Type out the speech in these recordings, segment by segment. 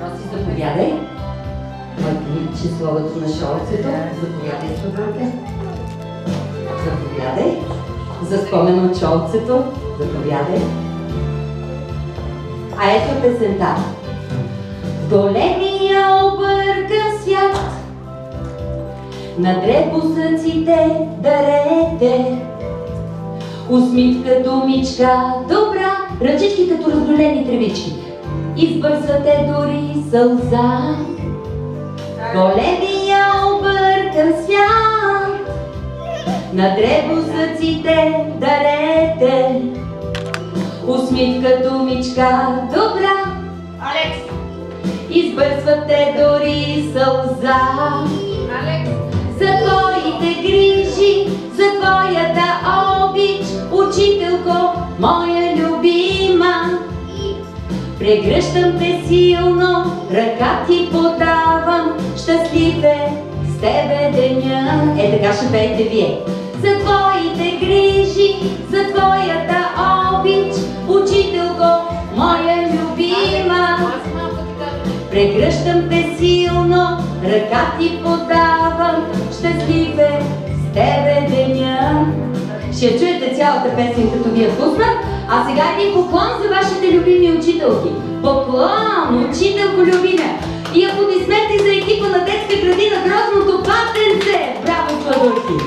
Роси, заповядай. Числовото на шоуцето. Заповядай, Славърка. Заповядай. За спомен от шоуцето. Заповядай. А ето песента. В големия объркан свят на дребосъците дарете усмивка, думичка, добра, ръчички като разголени тревички. Избърсвате дори сълза. Големия объркан свят на дребосъците дарете усмивка, думичка, добра. Алекс! Избърсвате дори сълза. Алекс! За твоите грижи, за твоята обич, учителко, моя любима. Прегръщам те силно, ръка ти подавам, щастлив е с тебе деня. Е, така ще пеете вие. За твоите грижи, за твоята обич, учителко, моя любима. Прегръщам те силно, ръка ти подавам, щастлив е с тебе деня. Ще чуете цялата песен, като ви я пусна. А сега един поклон за вашите любими учителки. Поклон, учителко любиме. И аплодисменти за екипа на детска градина Грозното Патенце. Браво, Сладурки!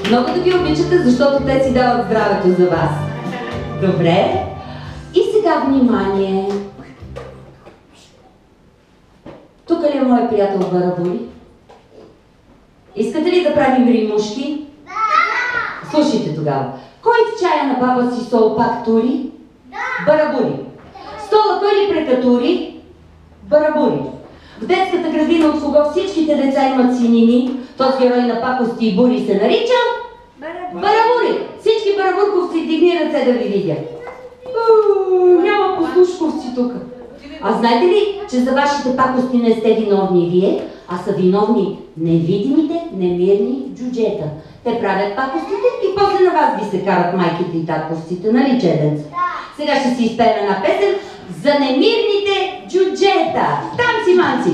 Много да ги обичате, защото те си дават здравето за вас. Добре. И сега внимание. Тук ли е мой приятел Барабули? Искате ли да правим римушки? Да! Слушайте тогава. Кой в чая на баба си сол пак тури? Да! Барабули. Стола той ли прекатури? Барабули. В детската градина, от кого всичките деца имат синини, този герой на пакости и бури се нарича? Барабули. Всички барабурковци, дигни ръце да ви видя. Няма послушковци тук. А знаете ли, че за вашите пакости не сте виновни вие, а са виновни невидимите, немирни джуджета. Те правят пакостите и после на вас ги се карат майките и татковците, нали, чеденца? Сега ще си изпеем една песен за немирните джуджета. Танци, манци!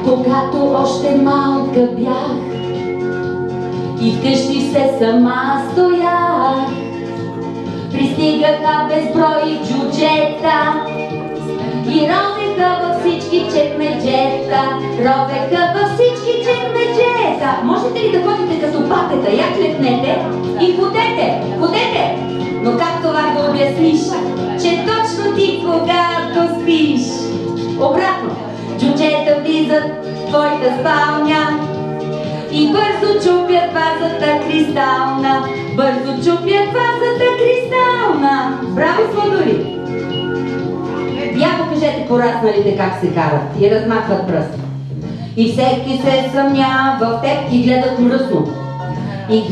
Когато още малка бях и вкъщи все сама стоях, пристигаха безброй джуджета и ровеха във всички чекмеджета. Ровеха във всички чекмеджета. Можете ли да ходите като патета? Я клепнете и ходете, ходете! Но как това да обясниш, че точно ти когато спиш? Обратно, джуджета влизат в твоята спалня и бързо чупят вазата кристална. Бързо чупят вазата кристална. Браво, Сладури! Я покажете порасналите как се карат и размахват пръст. И всеки се съмнява в теб и гледат мръсно. И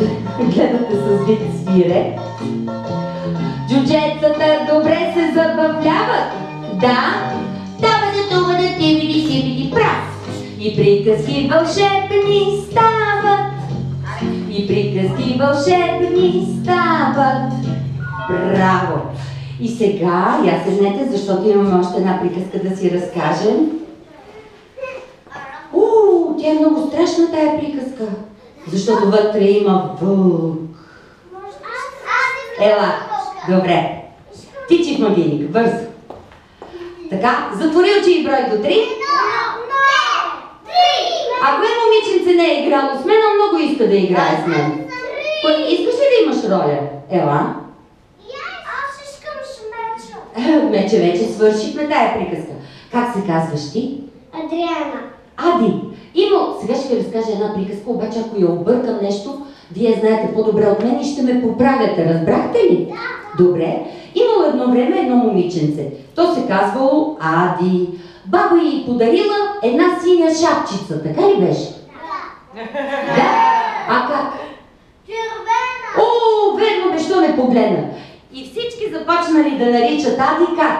гледате с вид свире. Джуджетата добре се забавляват. Да, да ти види си види прав. И приказки вълшебни стават. И приказки вълшебни стават. Браво! И сега, я седнете, защото имаме още една приказка да си разкажем. Тя е много страшна тая приказка, защото вътре има вълк. Ела, добре. Тичи в магийник, бързо. Така, затвори очи и брой до 3. Ако е момиченце не е играло с мен, а много иска да играе с мен. Искаш ли да имаш роля? Ела. Вече свършихме тая приказка. Как се казваш ти? Адриана. Ади. Сега ще ви разкажа една приказка, обаче ако я объркам нещо, вие знаете по-добре от мен и ще ме поправяте. Разбрахте ли? Да. Добре. Имало едно време едно момиченце. То се казвало Ади. Баба й подарила една синя шапчица. Така ли беше? Да. Да? А как? Червена. Верно бе, що не погледна. И всички започнали да наричат Ади как?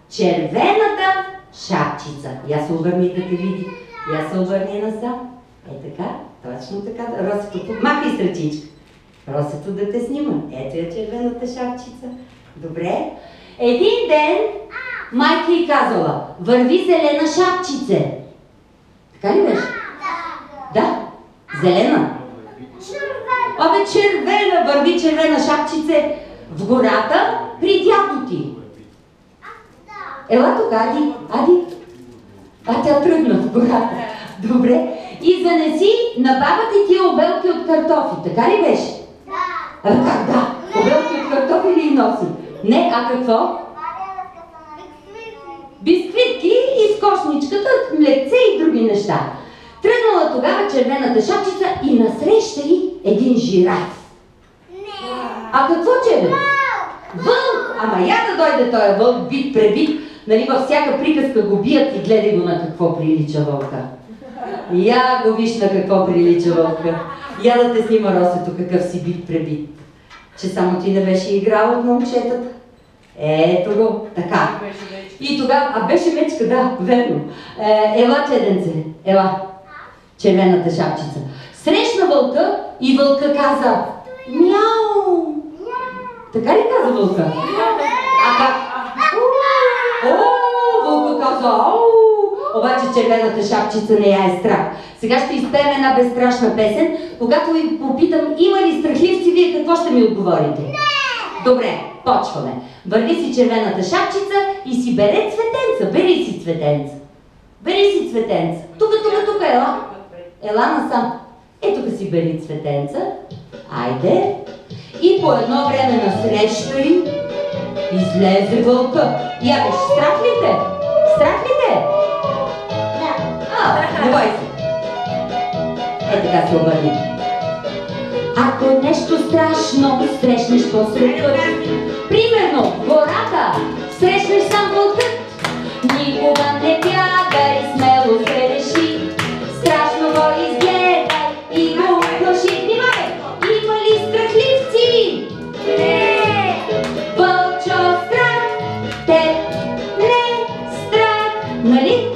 Червената шапчица. Я се обърни да те види. Я се обърни насам. Е така, точно така. Росито, махай с ръчичка. Росето да те снима. Ето я червената шапчица. Добре. Един ден майка й казала: върви зелена шапчице. Така ли беше? Да. Зелена. Абе, червена, върви червена шапчице в гората при дядо ти. Ела тук, Ади. А тя тръгна в гората. Добре. И занеси на баба ти тия обелки от картофи. Така ли беше? А как да? Обелки от картофи ли носи? Не, а какво? Бисквитки и с кошничката, млекце и други неща. Тръгнала тогава червената шапчица и насреща й един жираф. А какво че бе? Вълк! Ама я да дойде този вълк, бит пребит. Нали във всяка приказка го бият и гледай го на какво прилича вълка. Я го виж на какво прилича вълка. Я да те снима Росето какъв си бит пребит. Че само ти не беше играл от момчетата. Ето го, така. И тогава, беше мечка, да, верно. Ела, чеденце, ела. Червената шапчица. Срещна вълка и вълка каза: мяу. Така ли каза вълка? А как? Вълка каза: ау. Обаче червената шапчица не я е страх. Сега ще изпеем една безстрашна песен. Когато ви попитам има ли страхливци, вие какво ще ми отговорите? Не! Добре, почваме. Върви си червената шапчица и си бере цветенца. Бери си цветенца. Бери си цветенца. Тук, ела. Ела насам. Тук си бери цветенца. Айде. И по едно време насреща й излезе вълка. Я беше, страх ли те? Страх ли те? Не бой се. Така се обърни. Ако нещо страшно срещнеш посред път, примерно в гората срещнеш сам вълкът, никога не бягай, смело се реши, страшно го изгледай и го плаши. Внимай! Има ли страхливци? Не! Вълчо страх, те не страх, нали?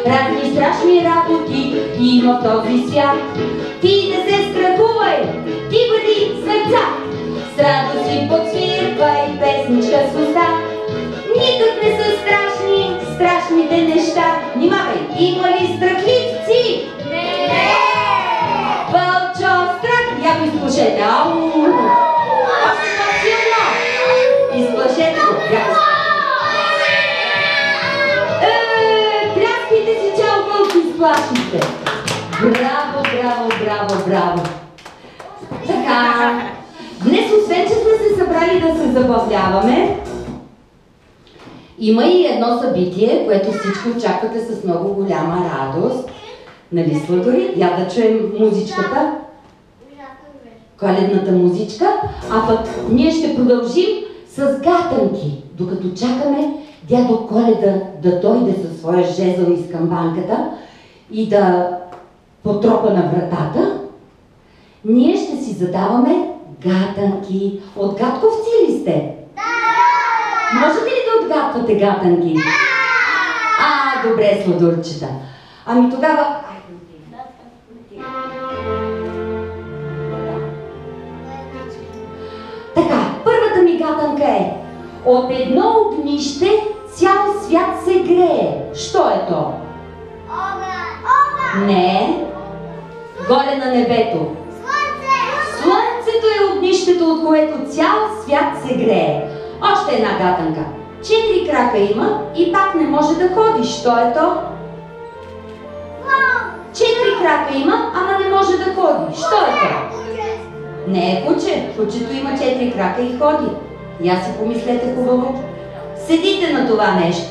Разни страшни работи има в този свят. Ти не се страхувай, ти бъди сърца. С радост си подсвирвай песничка с уста. Никак не са страшни страшните неща. Внимавай, има ли страхливци? Не! Вълчо страх, я го изплашете. Ау! Още по-силно! Изплашете го, я го. Пляскайте си, чао вълки, изплашите. Браво, браво, браво, браво. Така, днес освен, че сме се събрали да се забавляваме, има и едно събитие, което всички очаквате с много голяма радост. Нали, Сладори? Я да чуем музичката. Коледната музичка. А пък ние ще продължим с гатанки, докато чакаме дядо Коледа да дойде със своя жезъл из камбанката и да потропа на вратата. Ние ще си задаваме гатанки. От гатковци ли сте? Да! Можете ли да отгатвате гатанки? Да! Добре, Сладурчета. Ами тогава... Така, първата ми гатанка е: от едно огнище цял свят се грее. Що е то? Не. Горе на небето. Слънце! Слънцето е огнището, от което цял свят се грее. Още една гатанка. 4 крака има и пак не може да ходи. Що е то? 4 крака има, ама не може да ходи. Що е то? Не е куче. Кучето има 4 крака и ходи. Я си помислете хубаво. Седите на това нещо.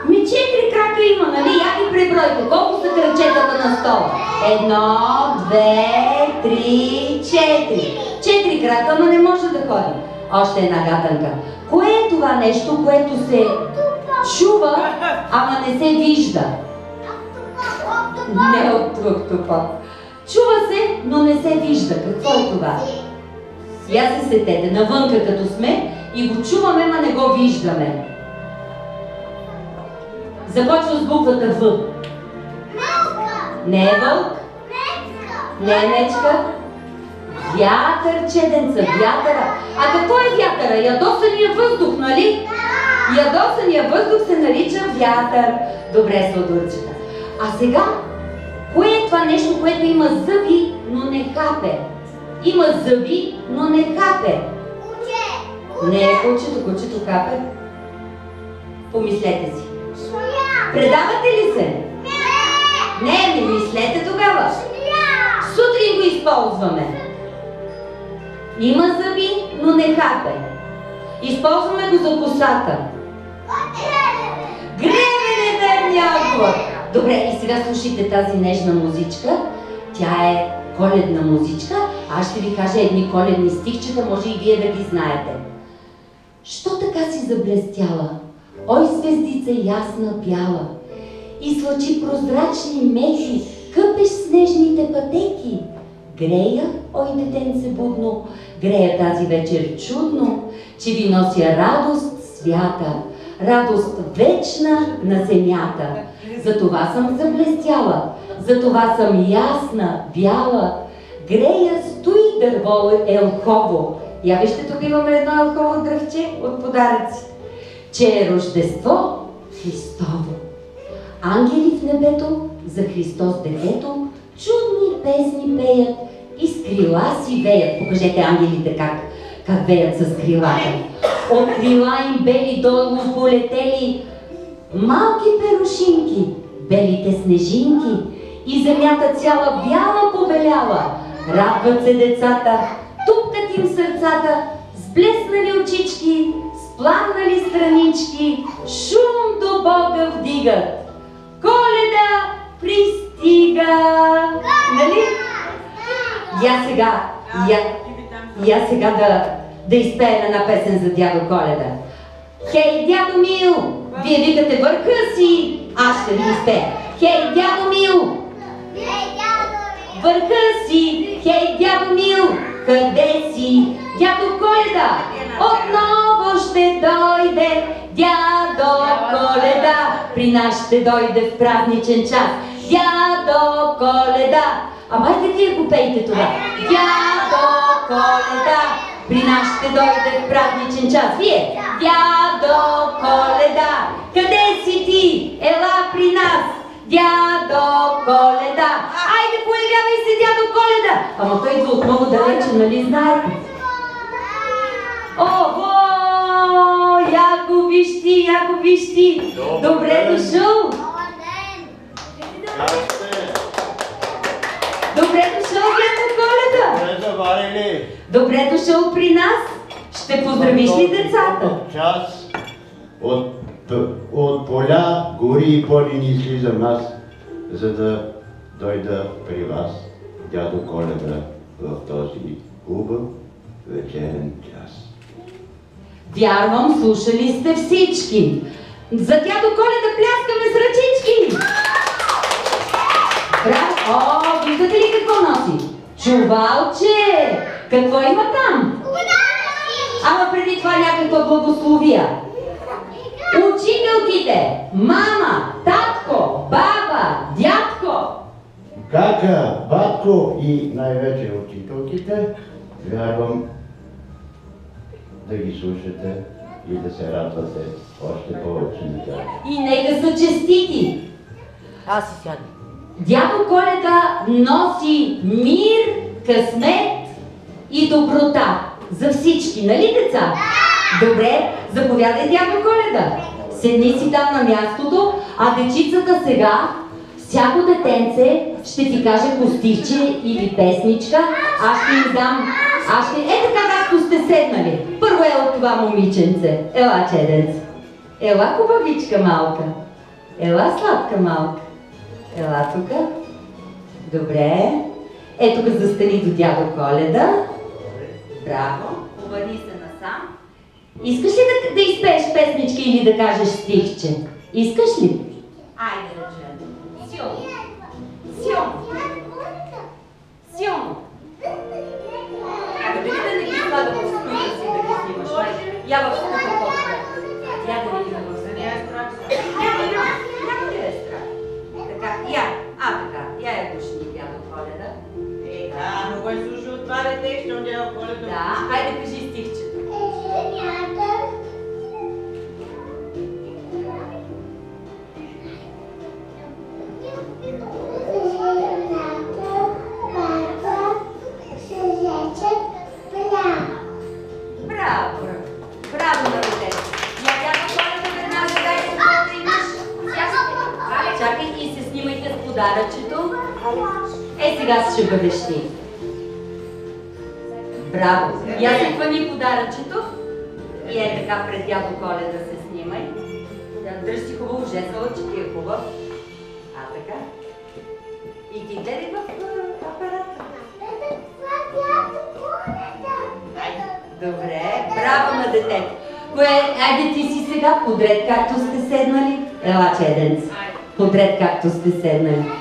4 крака има, нали? Я ги пребройте. Колко са крачетата на стола? 1, 2, 3, 4. 4 крака, но не може да ходи. Още една гатанка. Кое е това нещо, което се чува, ама не се вижда? Не октопод. Чува се, но не се вижда. Какво е това? Я се сетете, навънка като сме и го чуваме, ма не го виждаме. Започва с буквата В. Не е вълк. Не е мечка. Вятър, чеденца, вятъра. А какво е вятъра? Ядосания въздух, нали? Ядосания въздух се нарича вятър. Добре, сладурчета. А сега, кое е това нещо, което има зъби, но не хапе? Има зъби, но не хапе. Не е кучето, кучето хапе. Помислете си. Предавате ли се? Не, не мислете тогава. Сутрин го използваме. Има зъби, но не хапе. Използваме го за косата. Гребен е верния отговор. Добре, и сега слушайте тази нежна музичка. Тя е коледна музичка. Аз ще ви кажа едни коледни стихчета, може и вие да ги знаете. Що така си заблестяла? Ой, звездица ясна бяла, и с лъчи прозрачни мехи къпеш снежните пътеки. Грея, ой, детенце будно, грея тази вечер чудно, че ви нося радост свята, радост вечна на земята. Затова съм заблестяла, затова съм ясна, бяла, грея стои дърво елхово. Я вижте, тук имаме едно елхово дръвче от подаръци. Че е Рождество Христово. Ангели в небето за Христос детето чудни песни пеят и с крила си веят. Покажете ангелите как веят с крилата. От крила им бели долу полетели малки перушинки, белите снежинки, и земята цяла бяла побеляла. Радват се децата, тупкат им сърцата, с блеснали очички, с пламнали странички, шум до Бога вдигат. Коледа пристига! Нали? Я сега да изпеем една песен за дядо Коледа. Хей, дядо Мил! Вие викате върха си, аз ще ви изпея. Хей, дядо Мил! Върха си! Хей, дядо Мил! Къде си? Дядо Коледа! Отново ще дойде дядо Коледа! При нас ще дойде в празничен час. Дядо Коледа! Майте вие го пейте това. Дядо Коледа! При нас ще дойде в празничен час. Вие! Дядо Коледа! Къде си ти? Ела при нас! Дядо Коледа! Айде, появявай се, дядо Коледа! Ама той идва от много далече, нали знаете? Ого! Я го виж ти! Добре дошъл! Добре дошъл, дядо Коледа! Добре дошъл при нас! Ще поздравиш ли децата? Час от поля, гори и планини слизам аз, за да дойда при вас, дядо Коледа, в този хубав вечерен час. Вярвам, слушали сте всички. За дядо Коледа пляскаме с ръчички! Браво! О, виждате ли какво носи? Чувалче! Какво има там? Ама преди това някаква благословия. Учителките, мама, татко, баба, дядко. Кака, батко и най-вече учителките, вярвам да ги слушате и да се радвате още повече на тях. И нека са честити. Аз си сядам. Дядо Коледа носи мир, късмет и доброта за всички, нали деца? Добре, заповядай, дядо Коледа. Седни си там на мястото, а дечицата сега, всяко детенце ще ти каже костивче или песничка. Аз ще им дам, така както сте седнали. Първо от това момиченце. Ела, чеденце. Ела, хубавичка малка. Ела, сладка малка. Ела тука. Добре. Ето тук застани до дядо Коледа. Браво. Обърни се насам. Искаш ли да изпееш песничка или да кажеш стихче? Искаш ли? Айде, ръче. Силно. Силно. Силно. Дали да не ги слага в студия си да ги снимаш? Я в студия по-добре. Я да видим в студия. Няма да е страх. Така, така, я Ако е слушал това дете, що дядо Коледа? Да, айде кажи стихчето. Браво! Браво на детето! Я дядо Коледа веднага дай се да имаш. Чакай и се снимайте с подаръчето. Сега ще бъдеш ти. Браво! Я се хвани подаръчето. И така пред дядо Коледа се снимай. Дръж си хубаво жезъла, че ти е хубав. Така. И ти гледай в апарата. Добре, браво на детето. Айде ти си сега подред, както сте седнали. Ела, чеденц. Подред, както сте седнали.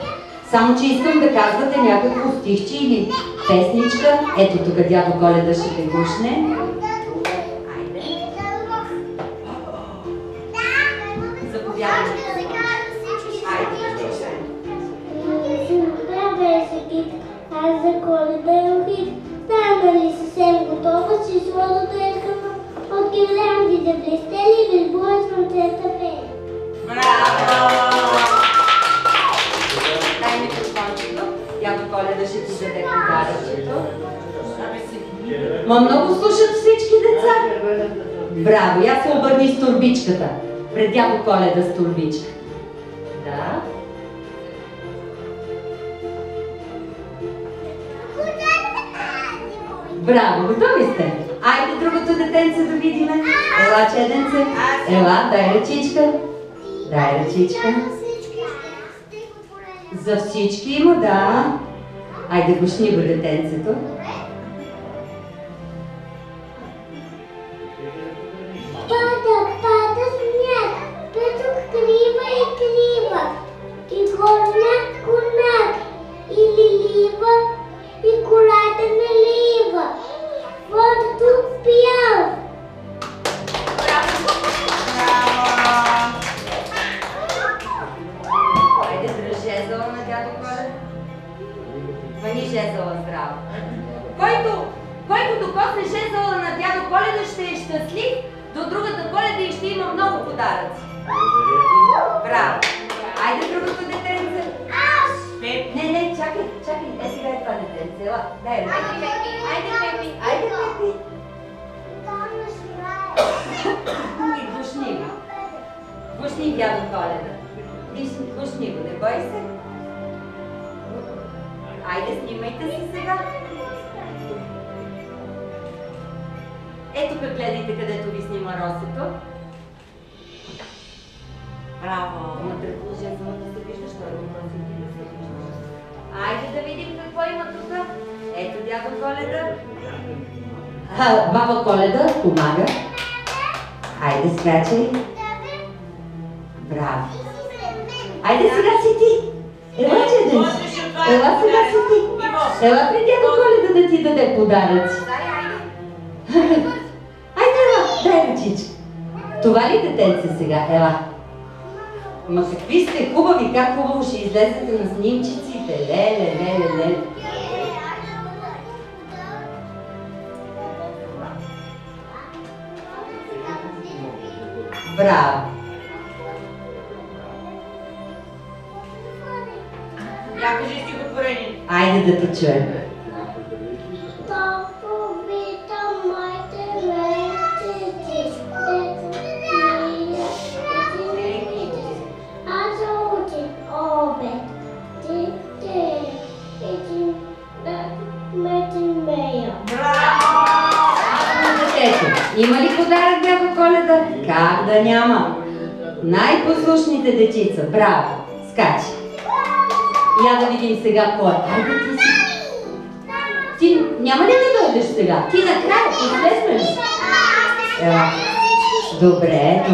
Само, че искам да казвате някакво стихче или песничка. Ето тук дядо Коледа ще те гушне. Айде. Заповядайте. Айде. Аз за Коледа рухих. Станали съвсем готова, си сложата искам от гирляндите блестели, безброя слънцета пее. Браво! Дай микрофончето. Дядо Коледа ще ти даде подаръчето. Ма много слушат всички деца. Браво! Я се обърни с турбичката. Пред дядо Коледа с турбичка. Да. Браво! Готови сте? Айде другото детенце да видим. Ела, чеденце. Ела, дай ръчичка. Дай ръчичка. За всички има, да. Айде гушни го детенцето. Пада сняг, петък крива и крива, и горняк конак, и лилива, и колата налива, водото пиял. Айде дръж жезъла на дядо Коледа. Хвани жезъла здраво. Който докосне жезъла на дядо Коледа, ще е щастлив до другата Коледа и ще има много подаръци. Браво! Айде другото детенце. Не, чакай. Сега е това детенце. Ела, дай ръка. Айде, Пепи. И гушни го. Гушни дядо Коледа. Гушни го, не бой се. Айде, снимайте се сега. Ето как гледайте, където ви снима Росето. Браво! Ама тръпо жезъла да се вижда, що е Росите да се вижда. Айде да видим какво има тук. Ето дядо Коледа. Баба Коледа помага. Айде скачай. Браво! Айде сега си ти. Ела, чеденц. Ела сега си ти. Ела при дядо Коледа да ти даде подаръци. Айде, ела, дай ръчичка. Това ли детенце сега? Ела. Ма какви сте хубави, как хубаво ще излезете на снимчиците. Леле. Браво. Я кажи стихотворение. Айде да те чуем. Има ли подарък, дядо Коледа? Как да няма? Най-послушните дечица. Браво! Скачи! Я да видим сега кой. Айде ти си. Ти няма ли да дойдеш сега? Ти накрая, излезме ли? Добре.